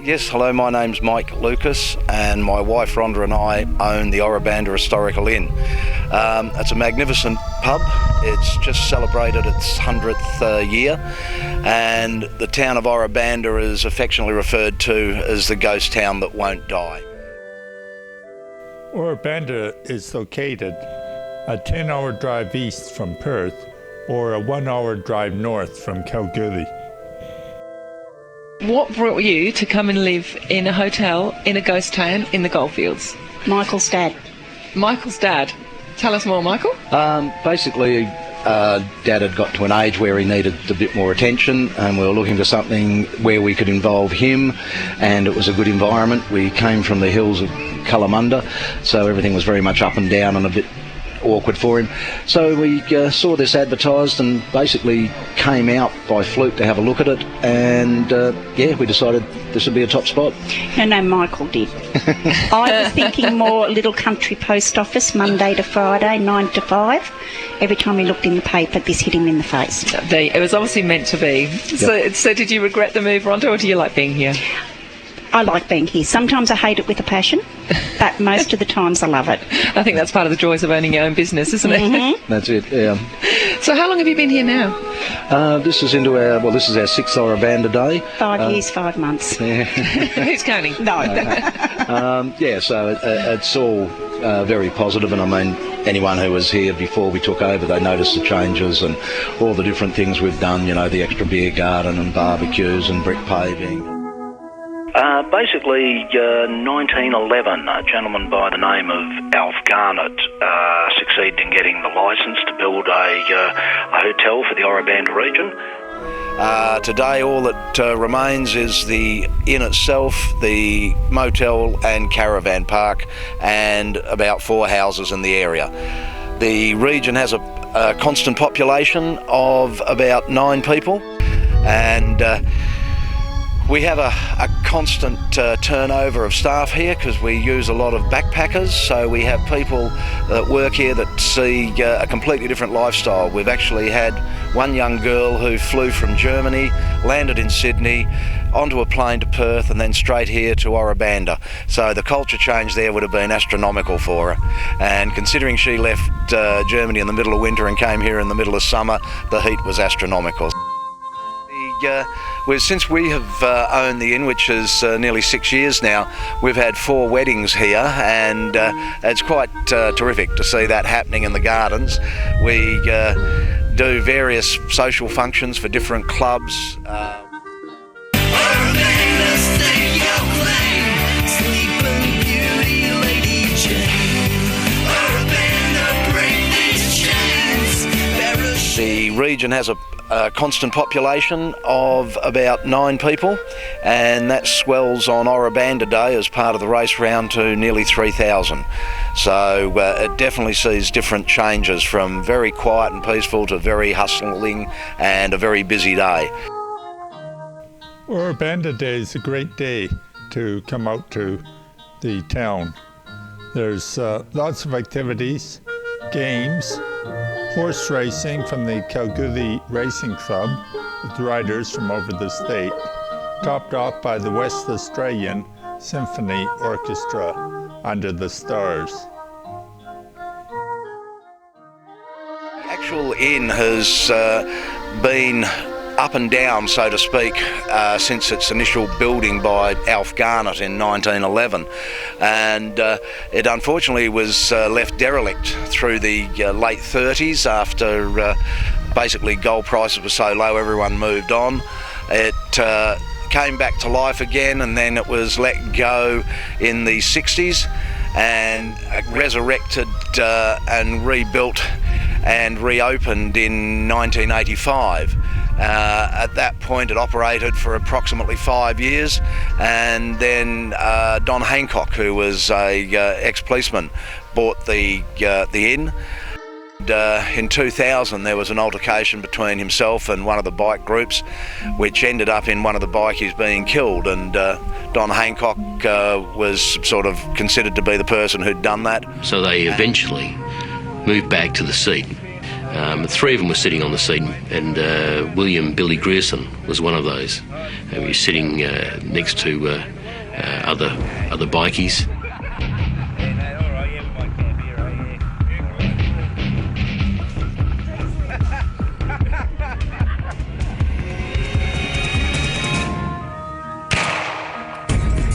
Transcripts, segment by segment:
Yes, hello, my name's Mike Lucas, and my wife Rhonda and I own the Ora Banda Historical Inn. It's a magnificent pub. It's just celebrated its 100th year, and the town of Ora Banda is affectionately referred to as the ghost town that won't die. Ora Banda is located a 10-hour drive east from Perth or a 1-hour drive north from Kalgoorlie. What brought you to come and live in a hotel in a ghost town in the goldfields? Michael's dad. Michael's dad. Tell us more, Michael. Basically, Dad had got to an age where he needed a bit more attention, and we were looking for something where we could involve him, and it was a good environment. We came from the hills of Kalamunda, so everything was very much up and down and a bit awkward for him. So we saw this advertised and basically came out by fluke to have a look at it, and we decided this would be a top spot. No, Michael did. I was thinking more little country post office, Monday to Friday, 9 to 5. Every time he looked in the paper, this hit him in the face. It was obviously meant to be. Yep. So did you regret the move, Rhonda, or do you like being here? I like being here. Sometimes I hate it with a passion, but most of the times I love it. I think that's part of the joys of owning your own business, isn't it? Mm-hmm. That's it, yeah. So how long have you been here now? This is our 6th Ora Banda day. 5 years, 5 months. Yeah. Who's counting? No. So it's all very positive, and I mean, anyone who was here before we took over, they noticed the changes and all the different things we've done, you know, the extra beer garden and barbecues and brick paving. Basically, 1911, a gentleman by the name of Alf Garnett succeeded in getting the licence to build a hotel for the Ora Banda region. Today, all that remains is the inn itself, the motel and caravan park, and about 4 houses in the area. The region has a constant population of about 9 people, and we have a constant turnover of staff here because we use a lot of backpackers, so we have people that work here that see a completely different lifestyle. We've actually had one young girl who flew from Germany, landed in Sydney, onto a plane to Perth, and then straight here to Ora Banda. So the culture change there would have been astronomical for her, and considering she left Germany in the middle of winter and came here in the middle of summer, the heat was astronomical. Since we have owned the inn, which is nearly 6 years now, we've had 4 weddings here, and it's quite terrific to see that happening in the gardens. We do various social functions for different clubs. The region has a constant population of about 9 people, and that swells on Ora Banda Day as part of the race round to nearly 3,000. So it definitely sees different changes from very quiet and peaceful to very hustling and a very busy day. Ora Banda Day is a great day to come out to the town. There's lots of activities, games, horse racing from the Kalgoorlie Racing Club with riders from over the state, topped off by the West Australian Symphony Orchestra under the stars. The actual inn has been up and down, so to speak, since its initial building by Alf Garnett in 1911, and it unfortunately was left derelict through the late 30s after basically gold prices were so low everyone moved on. It came back to life again, and then it was let go in the 60s and resurrected and rebuilt and reopened in 1985. At that point it operated for approximately 5 years, and then Don Hancock, who was a ex-policeman, bought the inn. In 2000 there was an altercation between himself and one of the bike groups, which ended up in one of the bikies being killed, and Don Hancock was sort of considered to be the person who'd done that. So they eventually moved back to the seat. Three of them were sitting on the seat, and William Billy Grierson was one of those. He was sitting next to other bikies.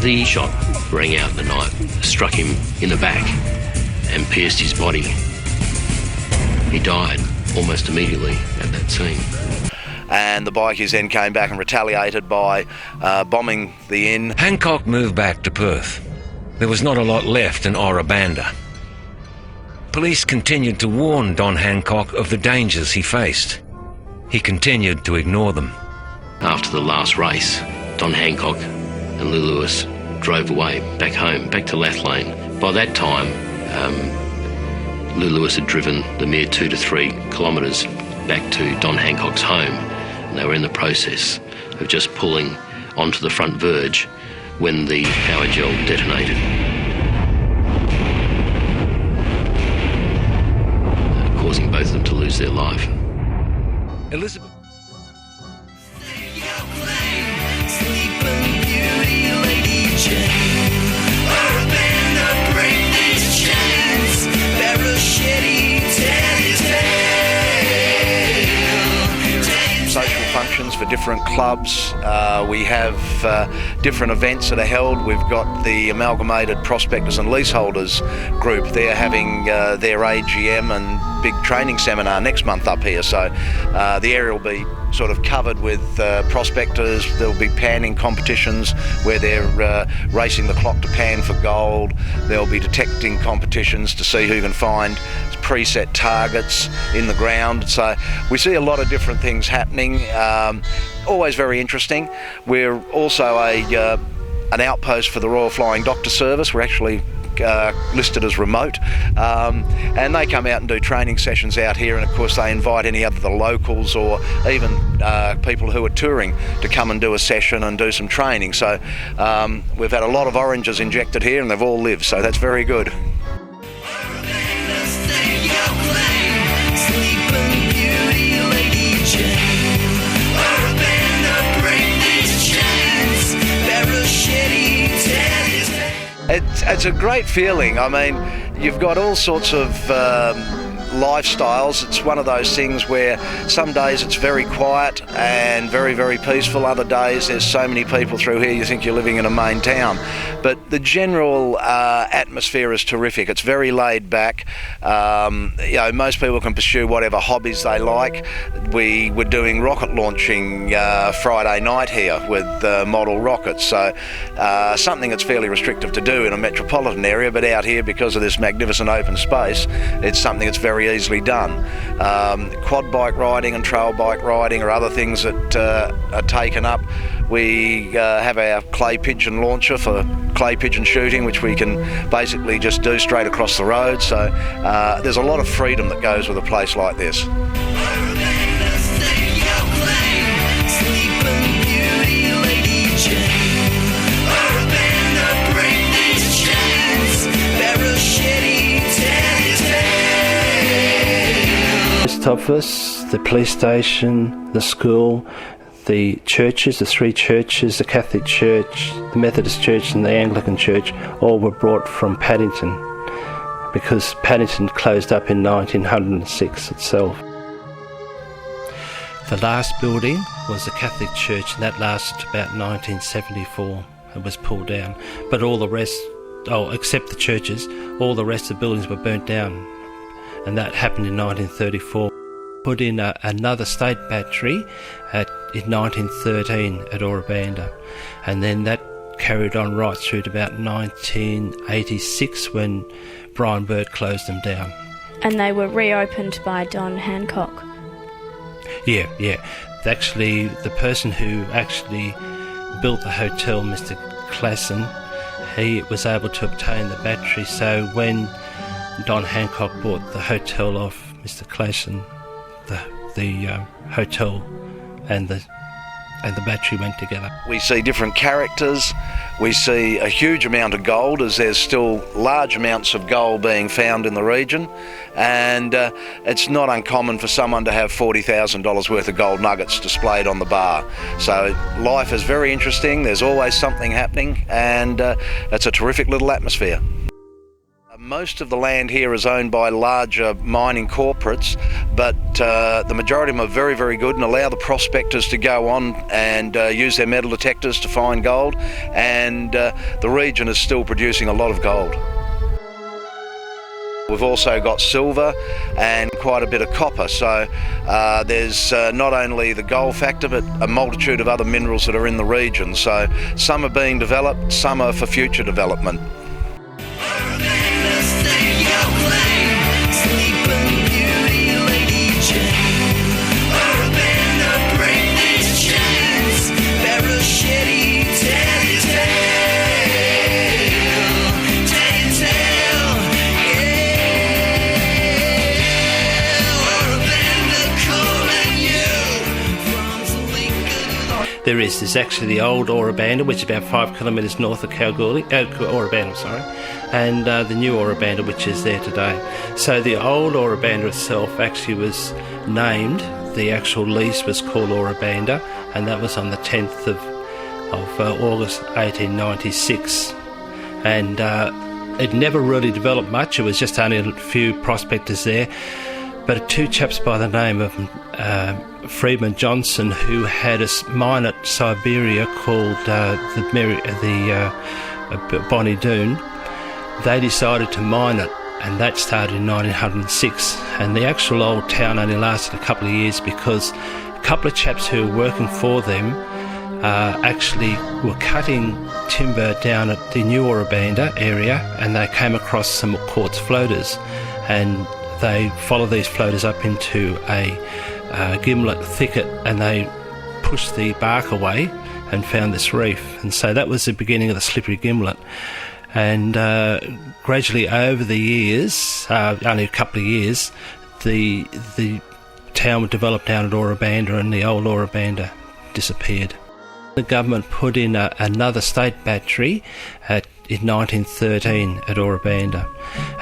The shot rang out in the night, struck him in the back and pierced his body. He died almost immediately at that scene. And the bikies then came back and retaliated by bombing the inn. Hancock moved back to Perth. There was not a lot left in Ora Banda. Police continued to warn Don Hancock of the dangers he faced. He continued to ignore them. After the last race, Don Hancock and Lou Lewis drove away, back home, back to Lathlane. By that time, Lou Lewis had driven the mere 2 to 3 kilometres back to Don Hancock's home, and they were in the process of just pulling onto the front verge when the power gel detonated, causing both of them to lose their life. Elizabeth. Social functions for different clubs. We have different events that are held. We've got the Amalgamated Prospectors and Leaseholders group. They're having their AGM and big training seminar next month up here. So the area will be sort of covered with prospectors. There'll be panning competitions where they're racing the clock to pan for gold. There'll be detecting competitions to see who can find preset targets in the ground. So we see a lot of different things happening, always very interesting. We're also an outpost for the Royal Flying Doctor Service. We're actually listed as remote, and they come out and do training sessions out here, and of course they invite any other the locals or even people who are touring to come and do a session and do some training. So we've had a lot of oranges injected here and they've all lived, so that's very good. It's a great feeling. I mean, you've got all sorts of lifestyles. It's one of those things where some days it's very quiet and very, very peaceful. Other days there's so many people through here you think you're living in a main town. But the general atmosphere is terrific. It's very laid back. Most people can pursue whatever hobbies they like. We were doing rocket launching Friday night here with model rockets. So something that's fairly restrictive to do in a metropolitan area, but out here, because of this magnificent open space, it's something that's very easily done. Quad bike riding and trail bike riding are other things that are taken up. We have our clay pigeon launcher for clay pigeon shooting, which we can basically just do straight across the road. So there's a lot of freedom that goes with a place like this. Office, the police station, the school, the churches, the three churches, the Catholic Church, the Methodist Church and the Anglican Church, all were brought from Paddington because Paddington closed up in 1906 itself. The last building was the Catholic Church, and that lasted to about 1974 and was pulled down. But all the rest, except the churches, all the rest of the buildings were burnt down. And that happened in 1934. Put in another state battery in 1913 at Ora Banda, and then that carried on right through to about 1986 when Brian Bird closed them down. And they were reopened by Don Hancock. Yeah. Actually, the person who actually built the hotel, Mr. Clason, he was able to obtain the battery, so when Don Hancock bought the hotel off Mr. Clason, the hotel and the and the battery went together. We see different characters, we see a huge amount of gold, as there's still large amounts of gold being found in the region, and it's not uncommon for someone to have $40,000 worth of gold nuggets displayed on the bar. So life is very interesting, there's always something happening, and it's a terrific little atmosphere. Most of the land here is owned by larger mining corporates, but the majority of them are very, very good and allow the prospectors to go on and use their metal detectors to find gold, and the region is still producing a lot of gold. We've also got silver and quite a bit of copper, so there's not only the gold factor but a multitude of other minerals that are in the region. So some are being developed, some are for future development. There's actually the old Ora Banda, which is about 5 kilometres north of Kalgoorlie, Ora Banda, sorry, and the new Ora Banda, which is there today. So the old Ora Banda itself actually was named, the actual lease was called Ora Banda, and that was on the 10th of August 1896. And it never really developed much, it was just only a few prospectors there. But two chaps by the name of Freeman Johnson, who had a mine at Siberia called the Bonnie Doon, they decided to mine it, and that started in 1906. And the actual old town only lasted a couple of years because a couple of chaps who were working for them actually were cutting timber down at the new Ora Banda area, and they came across some quartz floaters, and they followed these floaters up into a gimlet thicket, and they pushed the bark away and found this reef. And so that was the beginning of the slippery gimlet. And gradually over the years, only a couple of years, the town would develop down at Ora Banda, and the old Ora Banda disappeared. The government put in another state battery in 1913 at Ora Banda,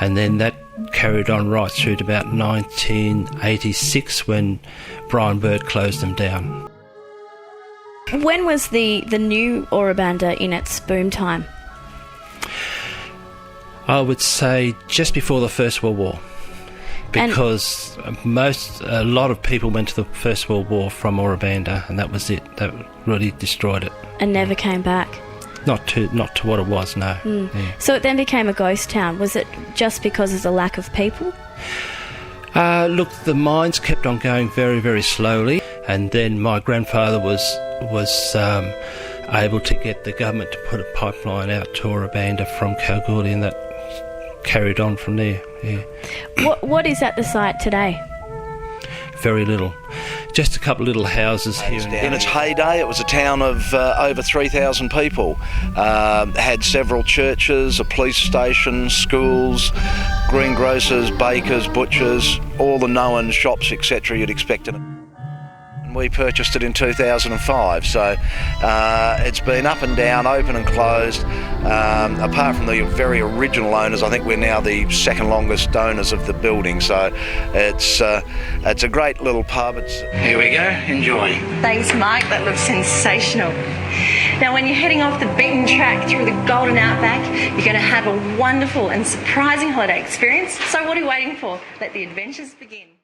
and then that carried on right through to about 1986 when Brian Bird closed them down. When was the new Ora Banda in its boom time? I would say just before the First World War, because a lot of people went to the First World War from Ora Banda, and that was it. That really destroyed it. And never came back? Not to what it was, no. Yeah. So it then became a ghost town. Was it just because of the lack of people? Look, the mines kept on going very, very slowly, and then my grandfather was able to get the government to put a pipeline out to Ora Banda from Kalgoorlie, and that carried on from there. Yeah. What is at the site today? Very little. Just a couple of little houses here and there. In its heyday, it was a town of over 3,000 people. Had several churches, a police station, schools, greengrocers, bakers, butchers, all the known shops, etc. you'd expect in it. We purchased it in 2005, so it's been up and down, open and closed. Apart from the very original owners, I think we're now the second longest owners of the building, so it's a great little pub. Here we go, enjoy. Thanks, Mike, that looks sensational. Now when you're heading off the beaten track through the golden outback, you're going to have a wonderful and surprising holiday experience. So what are you waiting for? Let the adventures begin.